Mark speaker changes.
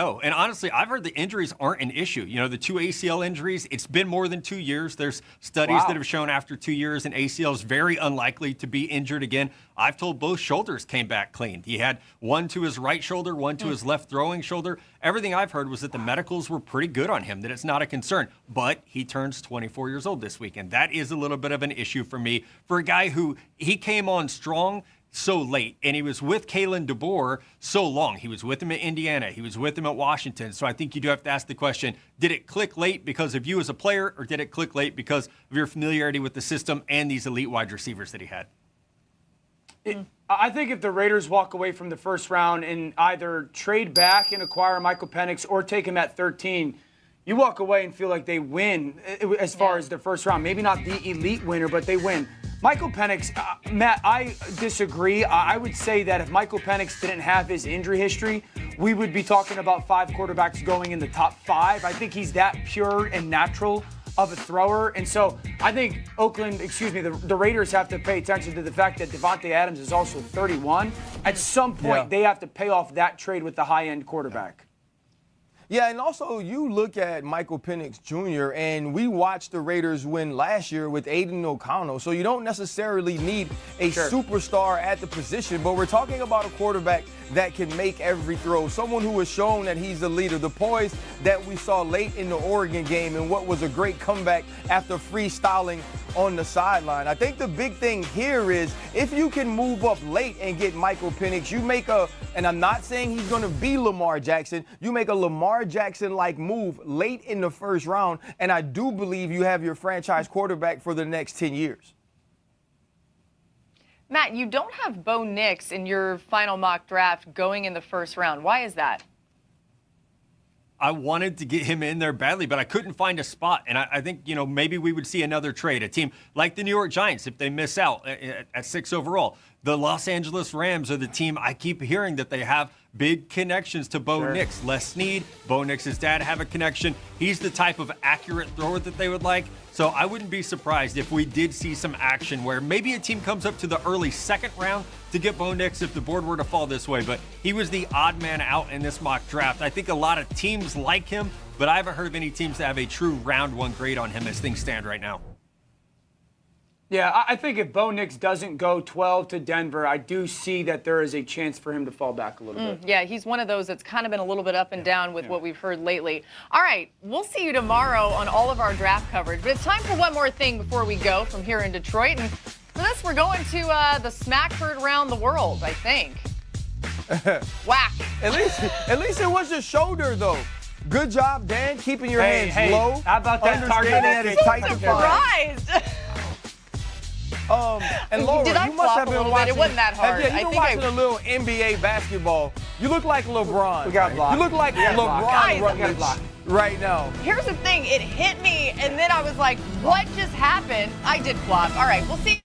Speaker 1: Oh, and honestly, I've heard the injuries aren't an issue. You know, the 2 ACL injuries, it's been more than 2 years. There's studies that have shown after 2 years an ACL is very unlikely to be injured again. I've told both shoulders came back clean. He had one to his right shoulder, one to his left throwing shoulder. Everything I've heard was that the medicals were pretty good on him, that it's not a concern. But he turns 24 years old this weekend. That is a little bit of an issue for me. For a guy who, he came on strong so late, and he was with Kalen DeBoer so long. He was with him at Indiana. He was with him at Washington. So I think you do have to ask the question, did it click late because of you as a player, or did it click late because of your familiarity with the system and these elite wide receivers that he had?
Speaker 2: I think if the Raiders walk away from the first round and either trade back and acquire Michael Penix or take him at 13, you walk away and feel like they win as far as the first round. Maybe not the elite winner, but they win. Michael Penix, Matt, I disagree. I would say that if Michael Penix didn't have his injury history, we would be talking about 5 quarterbacks going in the top 5. I think he's that pure and natural of a thrower. And so I think the Raiders have to pay attention to the fact that Devontae Adams is also 31. At some point, they have to pay off that trade with the high-end quarterback.
Speaker 3: Yeah, and also you look at Michael Penix Jr., and we watched the Raiders win last year with Aiden O'Connell, so you don't necessarily need a superstar at the position, but we're talking about a quarterback that can make every throw, someone who has shown that he's the leader, the poise that we saw late in the Oregon game and what was a great comeback after freestyling on the sideline. I think the big thing here is if you can move up late and get Michael Penix, you make and I'm not saying he's going to be Lamar Jackson, you make a Lamar Jackson-like move late in the first round, and I do believe you have your franchise quarterback for the next 10 years.
Speaker 4: Matt, you don't have Bo Nix in your final mock draft going in the first round. Why is that?
Speaker 1: I wanted to get him in there badly, but I couldn't find a spot. And I think, you know, maybe we would see another trade. A team like the New York Giants, if they miss out at 6 overall. The Los Angeles Rams are the team I keep hearing that they have big connections to Bo Nix. Les Snead, Bo Nix's dad, have a connection. He's the type of accurate thrower that they would like. So I wouldn't be surprised if we did see some action where maybe a team comes up to the early second round to get Bo Nix if the board were to fall this way. But he was the odd man out in this mock draft. I think a lot of teams like him, but I haven't heard of any teams that have a true round 1 grade on him as things stand right now.
Speaker 2: Yeah, I think if Bo Nix doesn't go 12 to Denver, I do see that there is a chance for him to fall back a little bit.
Speaker 4: Yeah, he's one of those that's kind of been a little bit up and down with what we've heard lately. All right, we'll see you tomorrow on all of our draft coverage. But it's time for one more thing before we go from here in Detroit. And for this, we're going to the Smackford around the world, I think. Whack.
Speaker 3: At least it was your shoulder, though. Good job, Dan, keeping your hands low.
Speaker 2: How about that target?
Speaker 3: Understanding that it's tight to find.
Speaker 4: Surprised.
Speaker 3: And Laura,
Speaker 4: Did I
Speaker 3: you must
Speaker 4: flop
Speaker 3: have
Speaker 4: a
Speaker 3: been
Speaker 4: little
Speaker 3: watching.
Speaker 4: bit? It wasn't that hard.
Speaker 3: Yeah, you've been watching a little NBA basketball. You look like LeBron.
Speaker 2: We got blocked.
Speaker 3: You look like LeBron right now.
Speaker 4: Here's the thing. It hit me, and then I was like, what just happened? I did flop. All right, we'll see.